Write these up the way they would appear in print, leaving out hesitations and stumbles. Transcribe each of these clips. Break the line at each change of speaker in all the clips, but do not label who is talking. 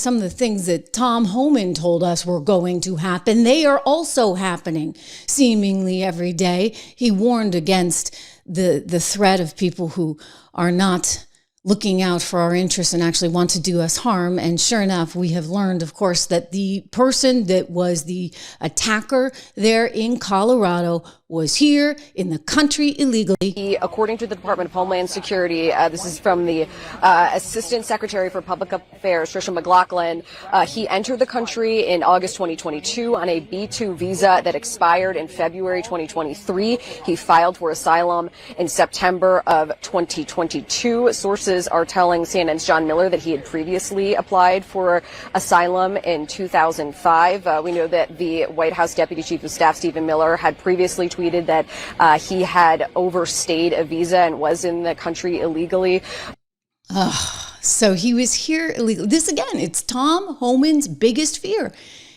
some of the things that Tom Homan told us were going to happen, they are also happening seemingly every day. He warned against the threat of people who are not looking out for our interests and actually want to do us harm. And sure enough, we have learned, of course, that the person that was the attacker there in Colorado was here in the country illegally.
According to the Department of Homeland Security, this is from the Assistant Secretary for Public Affairs, Trish McLaughlin. He entered the country in August 2022 on a B-2 visa that expired in February 2023. He filed for asylum in September of 2022. Sources are telling CNN's John Miller that he had previously applied for asylum in 2005. We know that the White House Deputy Chief of Staff, Stephen Miller, had previously tweeted that he had overstayed a visa and was in the country illegally.
So he was here illegally. This again, it's Tom Homan's biggest fear.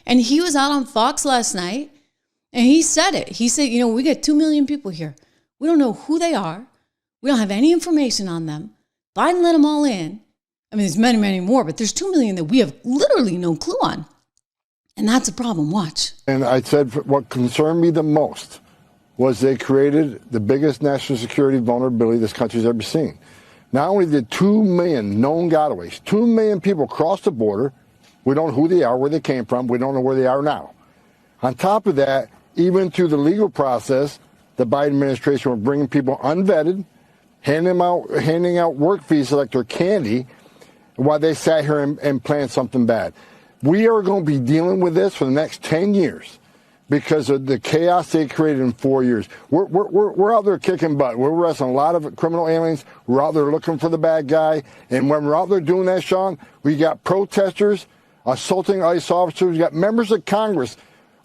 And he was out on Fox last night and he said it. He said, we got 2 million people here. We don't know who they are. We don't have any information on them. Biden let them all in. I mean, there's many, many more, but there's 2 million that we have literally no clue on. And that's a problem. Watch.
And I said what concerned me the most was they created the biggest national security vulnerability this country's ever seen. Not only did 2 million known gotaways, 2 million people cross the border, we don't know who they are, where they came from, we don't know where they are now. On top of that, even through the legal process, the Biden administration were bringing people unvetted, handing out work visas like they're candy, while they sat here and planned something bad. We are going to be dealing with this for the next 10 years. Because of the chaos they created in 4 years. We're out there kicking butt. We're arresting a lot of criminal aliens. We're out there looking for the bad guy. And when we're out there doing that, Sean, we got protesters assaulting ICE officers. We got members of Congress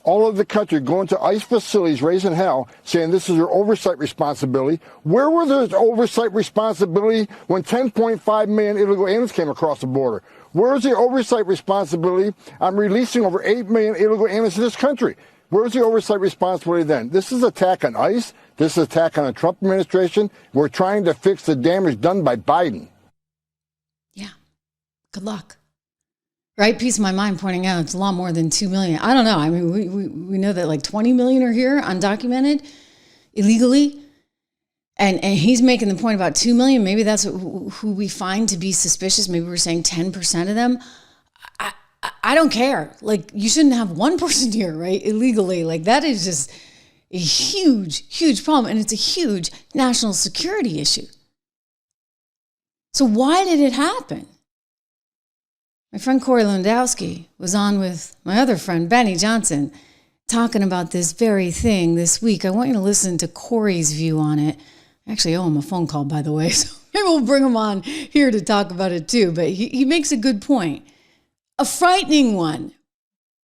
all over the country going to ICE facilities, raising hell, saying this is their oversight responsibility. Where were their oversight responsibility when 10.5 million illegal aliens came across the border? Where's the oversight responsibility on releasing over 8 million illegal aliens to this country? Where's the oversight responsibility then? This is an attack on ICE. This is an attack on the Trump administration. We're trying to fix the damage done by Biden.
Yeah. Good luck. Right? Peace of my mind pointing out it's a lot more than 2 million. I don't know. I mean, we know that like 20 million are here undocumented illegally. And he's making the point about 2 million. Maybe that's who we find to be suspicious. Maybe we're saying 10% of them. I don't care. Like, you shouldn't have one person here, right? Illegally. Like, that is just a huge, huge problem. And it's a huge national security issue. So why did it happen? My friend Corey Lewandowski was on with my other friend, Benny Johnson, talking about this very thing this week. I want you to listen to Corey's view on it. I actually owe him a phone call, by the way. So maybe we'll bring him on here to talk about it too. But he makes a good point. A frightening one,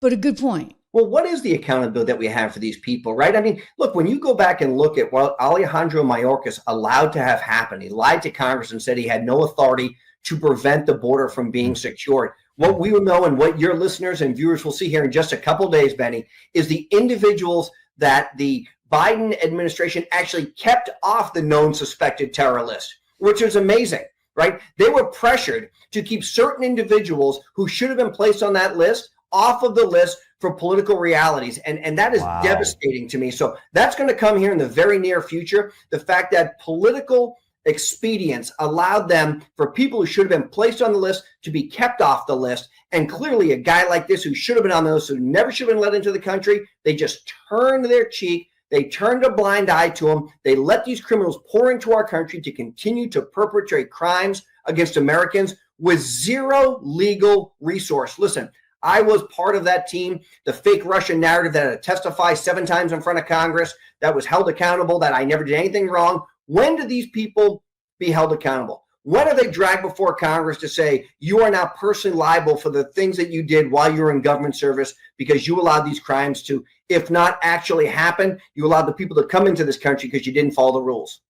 but a good point.
Well, what is the accountability that we have for these people, right? I mean, look, when you go back and look at what Alejandro Mayorkas allowed to have happen, he lied to Congress and said he had no authority to prevent the border from being secured. What we will know and what your listeners and viewers will see here in just a couple of days, Benny, is the individuals that the Biden administration actually kept off the known suspected terror list, which is amazing. Right? They were pressured to keep certain individuals who should have been placed on that list off of the list for political realities. And that is devastating to me. So that's going to come here in the very near future. The fact that political expedience allowed them for people who should have been placed on the list to be kept off the list. And clearly a guy like this who should have been on the list, who never should have been let into the country, they just turned their cheek. They turned a blind eye to them. They let these criminals pour into our country to continue to perpetrate crimes against Americans with zero legal resource. Listen, I was part of that team, the fake Russian narrative that had to testify 7 times in front of Congress, that was held accountable, that I never did anything wrong. When do these people be held accountable? When are they dragged before Congress to say, you are now personally liable for the things that you did while you were in government service because you allowed these crimes to, if not actually happen, you allowed the people to come into this country because you didn't follow the rules?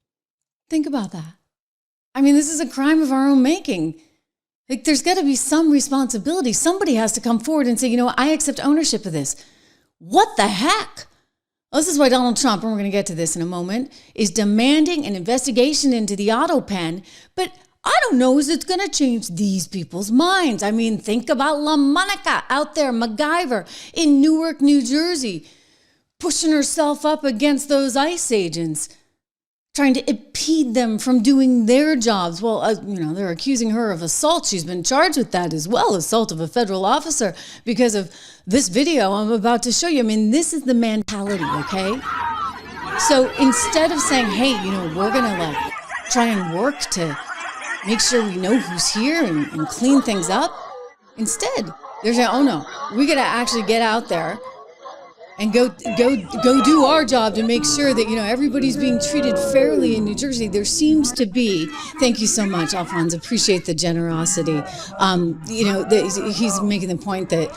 Think about that. I mean, this is a crime of our own making. Like, there's got to be some responsibility. Somebody has to come forward and say, I accept ownership of this. What the heck? Well, this is why Donald Trump, and we're going to get to this in a moment, is demanding an investigation into the auto pen. But I don't know is it's going to change these people's minds. I mean, think about La Monica out there, MacGyver in Newark, New Jersey, pushing herself up against those ICE agents, trying to impede them from doing their jobs. Well, they're accusing her of assault. She's been charged with that as well, assault of a federal officer, because of this video I'm about to show you. I mean, this is the mentality, okay? So instead of saying, hey, we're going to try and work to make sure we know who's here and clean things up, instead, they're saying, oh no, we got to actually get out there and go do our job to make sure that, everybody's being treated fairly in New Jersey. There seems to be, thank you so much, Alphonse, appreciate the generosity. He's making the point that,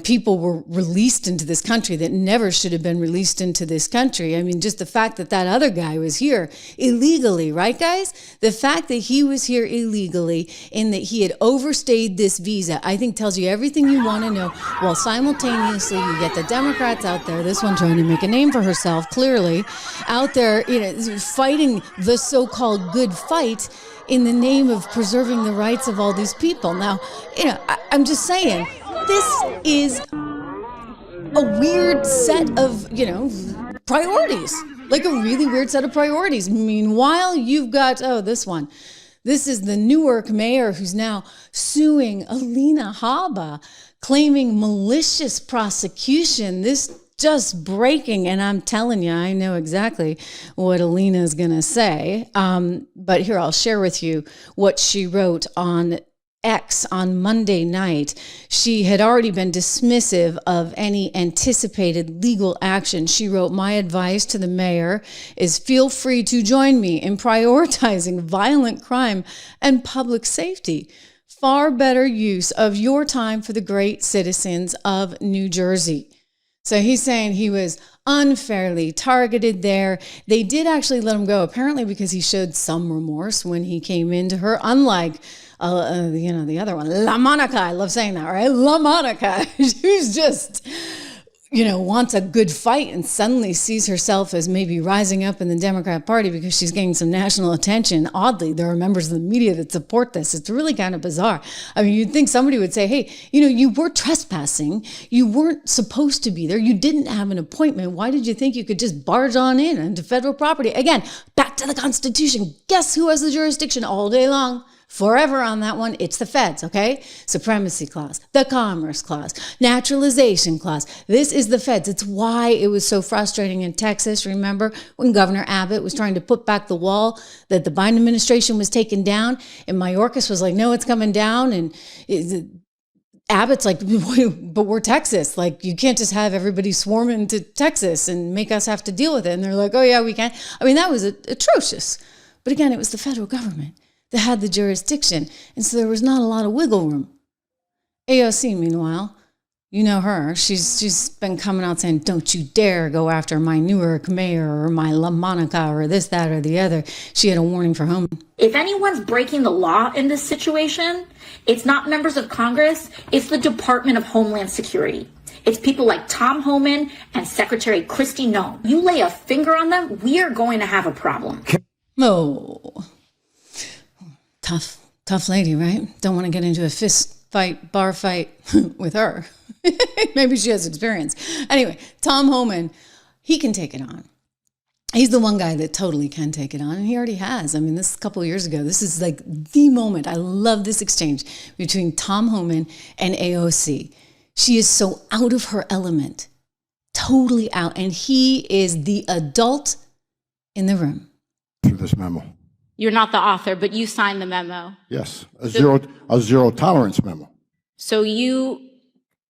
people were released into this country that never should have been released into this country. I mean, just the fact that other guy was here illegally, right, guys? The fact that he was here illegally and that he had overstayed this visa, I think tells you everything you want to know. While simultaneously, you get the Democrats out there, this one trying to make a name for herself, clearly, out there, fighting the so-called good fight in the name of preserving the rights of all these people. Now, I'm just saying, this is a weird set of, priorities, like a really weird set of priorities. Meanwhile, you've got, this one. This is the Newark mayor who's now suing Alina Habba, claiming malicious prosecution. This just breaking, and I'm telling you, I know exactly what Alina is going to say. But here, I'll share with you what she wrote on X on Monday night. She had already been dismissive of any anticipated legal action. She wrote, my advice to the mayor is feel free to join me in prioritizing violent crime and public safety. Far better use of your time for the great citizens of New Jersey. So he's saying he was unfairly targeted there. They did actually let him go, apparently because he showed some remorse when he came into her, unlike the other one, La Monica. I love saying that, right? La Monica, who's just, wants a good fight and suddenly sees herself as maybe rising up in the Democrat Party because she's getting some national attention. Oddly, there are members of the media that support this. It's really kind of bizarre. I mean, you'd think somebody would say, hey, you were trespassing. You weren't supposed to be there. You didn't have an appointment. Why did you think you could just barge on in into federal property? Again, back to the Constitution. Guess who has the jurisdiction all day long? Forever on that one, it's the feds, okay? Supremacy clause, the commerce clause, naturalization clause. This is the feds. It's why it was so frustrating in Texas. Remember when Governor Abbott was trying to put back the wall that the Biden administration was taking down, and Mayorkas was like, no, it's coming down, and Abbott's like, but we're Texas. Like, you can't just have everybody swarm into Texas and make us have to deal with it. And they're like, oh yeah, we can. I mean, that was atrocious. But again, it was the federal government that had the jurisdiction. And so there was not a lot of wiggle room. AOC, meanwhile, you know her. She's been coming out saying, don't you dare go after my Newark mayor or my La Monica or this, that, or the other. She had a warning for Homan.
If anyone's breaking the law in this situation, it's not members of Congress, it's the Department of Homeland Security. It's people like Tom Homan and Secretary Kristi Noem. You lay a finger on them, we are going to have a problem.
Oh, tough lady, right? Don't want to get into a fist fight, bar fight with her. Maybe she has experience. Anyway, Tom Homan, he can take it on. He's the one guy that totally can take it on, and he already has. I mean, this is a couple of years ago. This is like the moment. I love this exchange between Tom Homan and AOC. She is so out of her element, totally out, and he is the adult in the room.
Through this memo.
You're not the author, but you signed the memo.
Yes, a zero tolerance memo.
So you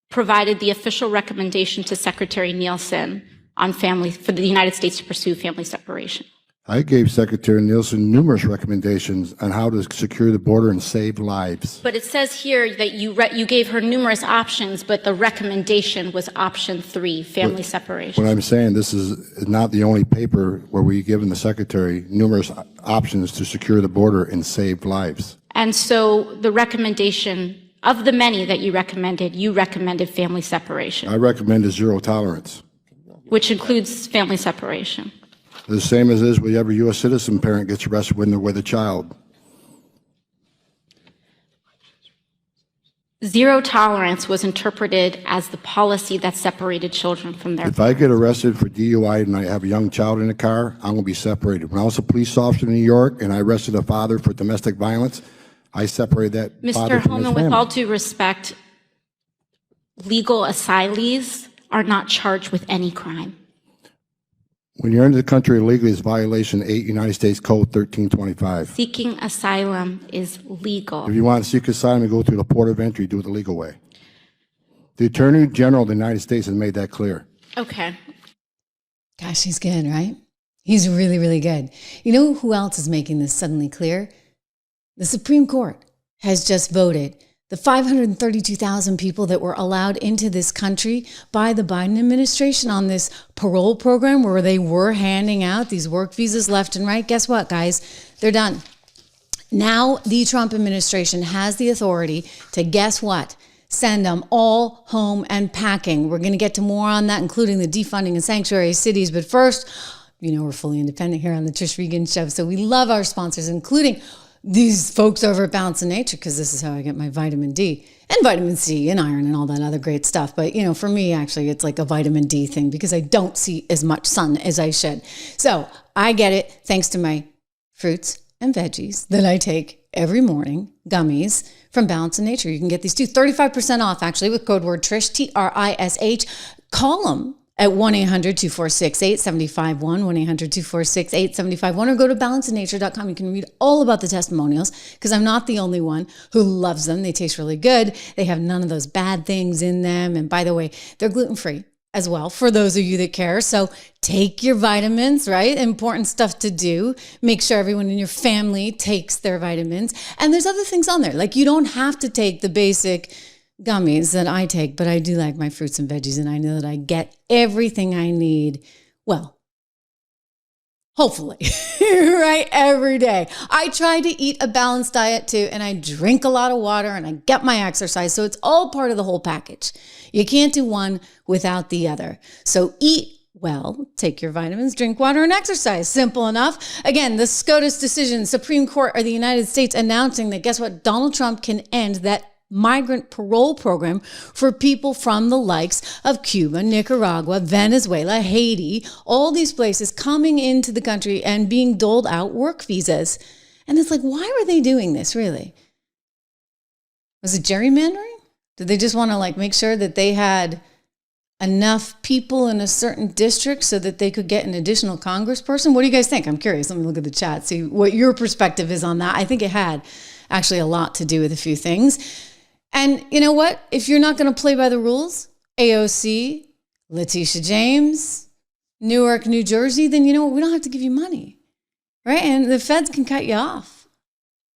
provided the official recommendation to Secretary Nielsen on for the United States to pursue family separation.
I gave Secretary Nielsen numerous recommendations on how to secure the border and save lives.
But it says here that you gave her numerous options, but the recommendation was option 3, family separation.
What I'm saying, this is not the only paper where we've given the Secretary numerous options to secure the border and save lives.
And so the recommendation, of the many that you recommended family separation.
I recommended zero tolerance.
Which includes family separation.
The same as is with every U.S. citizen parent gets arrested when they're with a child.
Zero tolerance was interpreted as the policy that separated children from their
If I get arrested for DUI and I have a young child in the car, I'm going to be separated. When I was a police officer in New York and I arrested a father for domestic violence, I separated that father
Mr.
from his
Homan, with
family.
all due respect, legal asylees are not charged with any crime.
When you're into the country illegally, it's violation 8 United States Code 1325.
Seeking asylum is legal.
If you want to seek asylum, you go through the port of entry, do it the legal way. The Attorney General of the United States has made that clear.
Okay.
Gosh, he's good, right? He's really, really good. You know who else is making this suddenly clear? The Supreme Court has just voted the 532,000 people that were allowed into this country by the Biden administration on this parole program where they were handing out these work visas left and right. Guess what, guys? They're done. Now the Trump administration has the authority to, guess what? Send them all home and packing. We're going to get to more on that, including the defunding of sanctuary cities. But first, you know, we're fully independent here on the Trish Regan Show. So we love our sponsors, including these folks over at Balance of Nature, because this is how I get my vitamin D and vitamin C and iron and all that other great stuff. But, you know, for me, actually, it's like a vitamin D thing because I don't see as much sun as I should. So I get it thanks to my fruits and veggies that I take every morning, gummies from Balance of Nature. You can get these too. 35% off, actually, with code word Trish, Trish. Call them at 1-800-246-8751, 1-800-246-8751, or go to balanceofnature.com. You can read all about the testimonials because I'm not the only one who loves them. They taste really good. They have none of those bad things in them. And by the way, they're gluten-free as well for those of you that care. So take your vitamins, right? Important stuff to do. Make sure everyone in your family takes their vitamins. And there's other things on there. Like you don't have to take the basic gummies that I take, but I do like my fruits and veggies, and I know that I get everything I need. Well, hopefully, right? Every day. I try to eat a balanced diet too, and I drink a lot of water and I get my exercise. So it's all part of the whole package. You can't do one without the other. So eat well, take your vitamins, drink water, and exercise. Simple enough. Again, the SCOTUS decision, Supreme Court of the United States announcing that, guess what? Donald Trump can end that migrant parole program for people from the likes of Cuba, Nicaragua, Venezuela, Haiti, all these places coming into the country and being doled out work visas. And it's like, why were they doing this, really? Was it gerrymandering? Did they just want to make sure that they had enough people in a certain district so that they could get an additional congressperson? What do you guys think? I'm curious. Let me look at the chat, see what your perspective is on that. I think it had actually a lot to do with a few things. And you know what? If you're not going to play by the rules, AOC, Letitia James, Newark, New Jersey, then you know what? We don't have to give you money, right? And the feds can cut you off.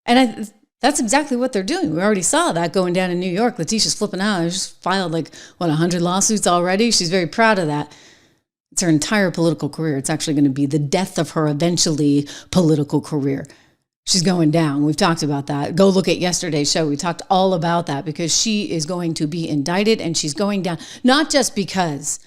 And that's exactly what they're doing. We already saw that going down in New York. Letitia's flipping out. She's filed 100 lawsuits already. She's very proud of that. It's her entire political career. It's actually going to be the death of her eventually political career. She's going down. We've talked about that. Go look at yesterday's show. We talked all about that because she is going to be indicted and she's going down, not just because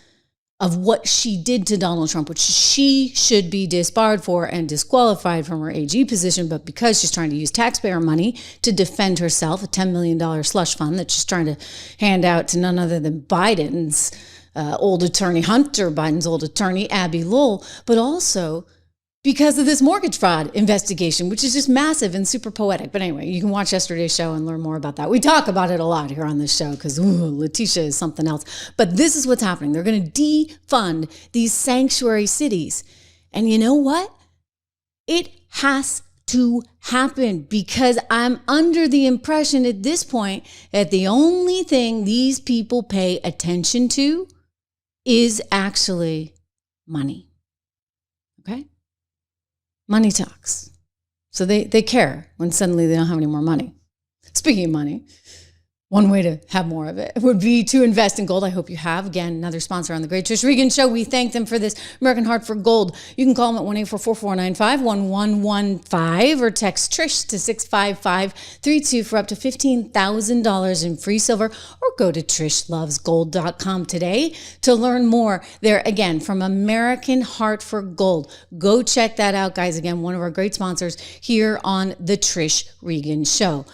of what she did to Donald Trump, which she should be disbarred for and disqualified from her AG position, but because she's trying to use taxpayer money to defend herself, a $10 million slush fund that she's trying to hand out to none other than Biden's old attorney, Hunter Biden's old attorney, Abby Lowell, but also because of this mortgage fraud investigation, which is just massive and super poetic. But anyway, you can watch yesterday's show and learn more about that. We talk about it a lot here on this show because Letitia is something else. But this is what's happening. They're going to defund these sanctuary cities. And you know what? It has to happen because I'm under the impression at this point that the only thing these people pay attention to is actually money. Okay? Money talks. So they care when suddenly they don't have any more money. Speaking of money, one way to have more of it would be to invest in gold. I hope you have. Again, another sponsor on the Great Trish Regan Show. We thank them for this. American Heart for Gold. You can call them at 1-844-495-1115 or text Trish to 65532 for up to $15,000 in free silver, or go to trishlovesgold.com today to learn more. There again, from American Heart for Gold. Go check that out, guys. Again, one of our great sponsors here on the Trish Regan Show.